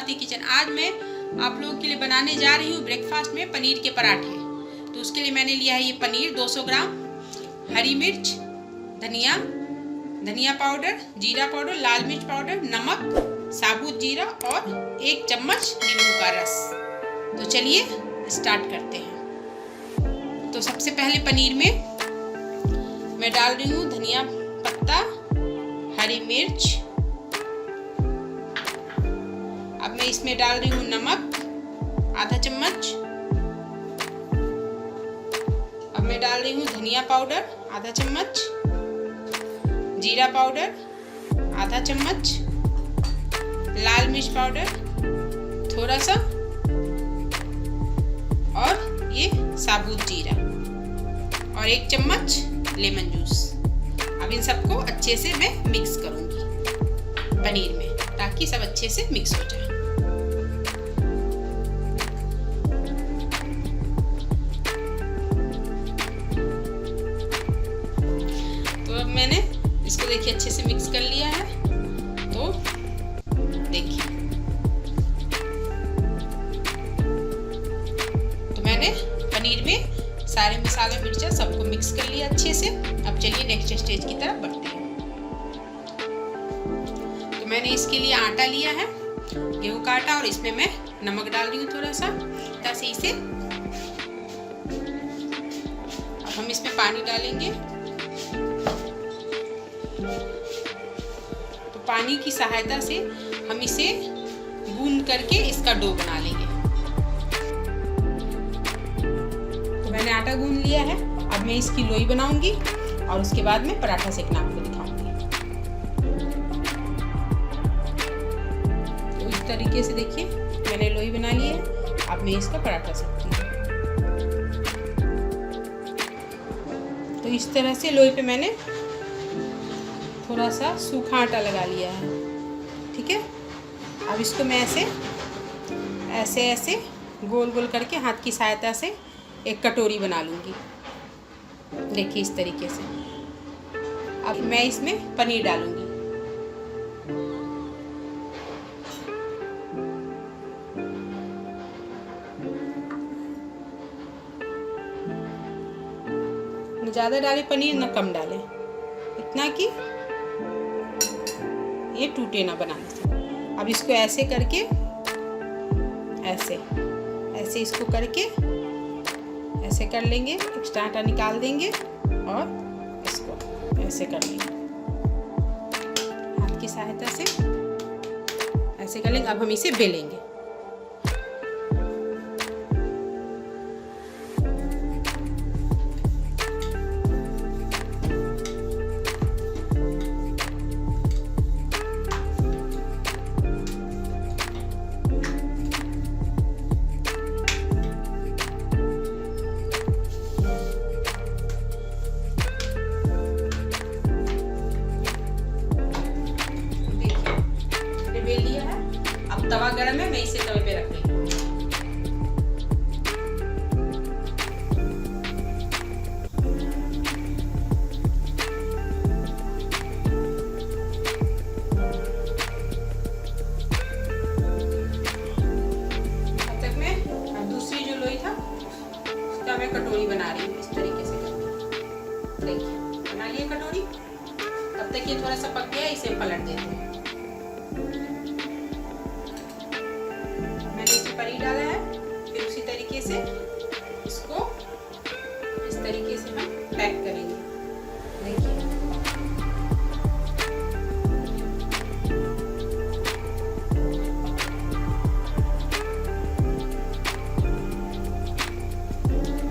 Swati kitchen. आज मैं आप लोगों के लिए बनाने जा रही हूँ ब्रेकफास्ट में पनीर के पराठे। तो उसके लिए मैंने लिया है ये पनीर 200 ग्राम, हरी मिर्च, धनिया पाउडर, जीरा पाउडर, लाल मिर्च पाउडर, नमक, साबुत जीरा और 1 चम्मच नींबू का रस। तो चलिए स्टार्ट करते हैं। तो सबसे पहले पनीर में मैं डाल रही हूँ धनिया पत्ता, हरी मिर्च। अब मैं इसमें डाल रही हूँ नमक आधा चम्मच। अब मैं डाल रही हूँ धनिया पाउडर आधा चम्मच, जीरा पाउडर आधा चम्मच, लाल मिर्च पाउडर थोड़ा सा और ये साबुत जीरा और 1 चम्मच लेमन जूस। अब इन सबको अच्छे से मैं मिक्स करूंगी पनीर में, ताकि सब अच्छे से मिक्स हो जाए। तो अब मैंने इसको देखिए अच्छे से मिक्स कर लिया है। तो देखिए, तो मैंने पनीर में सारे मसाले मिर्चा सबको मिक्स कर लिया अच्छे से। अब चलिए नेक्स्ट स्टेज की तरफ बढ़ते हैं। तो मैंने इसके लिए आटा लिया है, गेहूं का आटा, और इसमें मैं नमक डाल रही हूँ थोड़ा सा, ताकि इसे। अब हम इसमें पानी डालेंगे। तो पानी की सहायता से हम इसे गूंद करके इसका डो बना लेंगे। तो मैंने आटा गूंद लिया है। अब मैं इसकी लोई बनाऊंगी और उसके बाद में पराठा सेकना आपको दिखाऊंगी। तो इस तरीके से देखिए मैंने लोई बना ली है। अब मैं इसका पराठा सेकती हूँ। तो इस तरह से लोई पे मैंने थोड़ा सा सूखा आटा लगा लिया है, ठीक है। अब इसको मैं ऐसे गोल गोल करके हाथ की सहायता से एक कटोरी बना लूँगी। देखिए इस तरीके से। अब मैं इसमें पनीर डालूँगी। न ज़्यादा डालें पनीर, न कम डालें, इतना कि ये टूटे ना बनाने से। अब इसको ऐसे करके ऐसे इसको करके ऐसे कर लेंगे, एक्स्ट्रा आटा निकाल देंगे और इसको ऐसे कर लेंगे हाथ की सहायता से, ऐसे कर लेंगे। अब हम इसे बेलेंगे। बेल लिया है। अब तवा गरम है, मैं इसे तवे पे रख रही हूँ। अब तक मैं दूसरी जो लोई था उसका मैं कटोरी बना रही हूँ। इस तरीके से देखिए बना लिया कटोरी। अब तक ये थोड़ा सा पक गया, इसे पलट देते हैं। पनीर डाला है, फिर उसी तरीके से इसको इस तरीके से हम पैक करेंगे। देखिए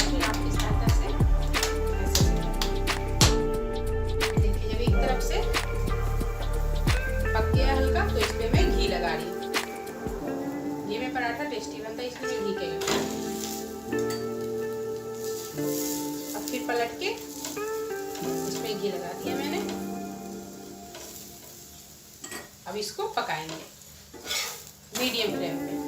फिर आपकी सहायता से ऐसे देखिए, जब एक तरफ से पक गया हल्का, तो इस पे मैं घी लगा रही हूँ। ये में पराठा टेस्टी बनता है, इसमें घी का यूज। अब फिर पलट के इसमें घी लगा दिया मैंने। अब इसको पकाएंगे मीडियम फ्लेम पे।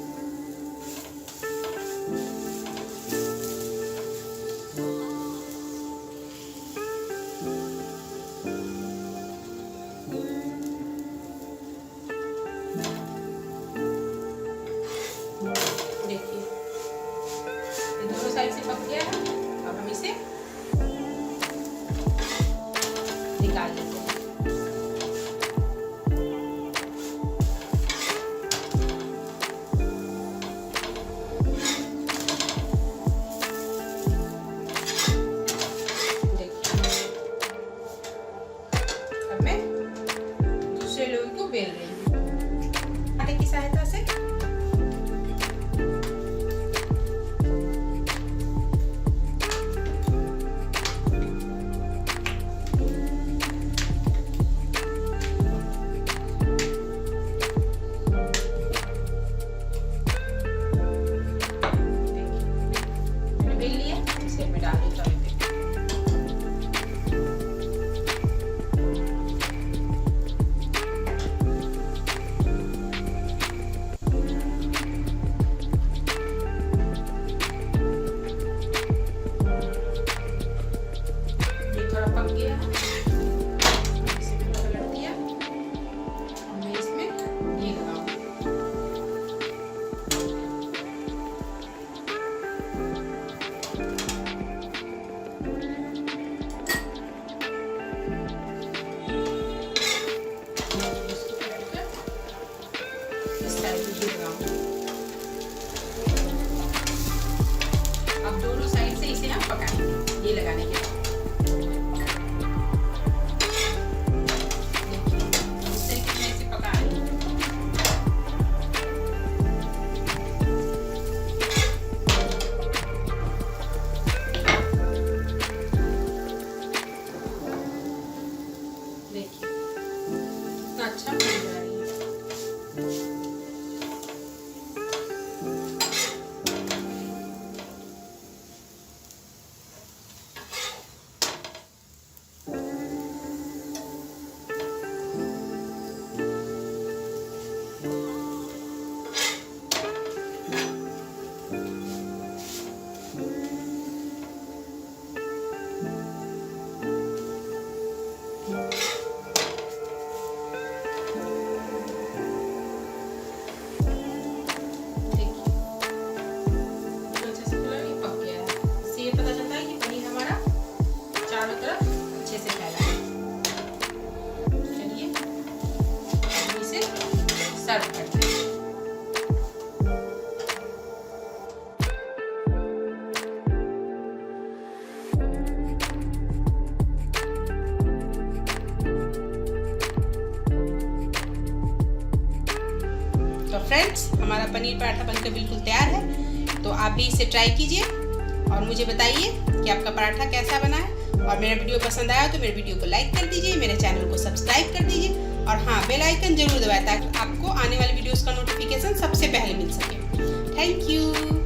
घी लगाने के बाद इस तरीके से इसे पका रही हूँ। देखिए कितना अच्छा बन जा रही है। सर्व करते हैं। तो फ्रेंड्स, हमारा पनीर पराठा बनकर बिल्कुल तैयार है। तो आप भी इसे ट्राई कीजिए और मुझे बताइए कि आपका पराठा कैसा बना है। और मेरा वीडियो पसंद आया तो मेरे वीडियो को लाइक कर दीजिए, मेरे चैनल को सब्सक्राइब कर दीजिए और हाँ, बेल आइकन जरूर दबाएं ताकि आपको आने वाले वीडियोस का नोटिफिकेशन सबसे पहले मिल सके। Thank you.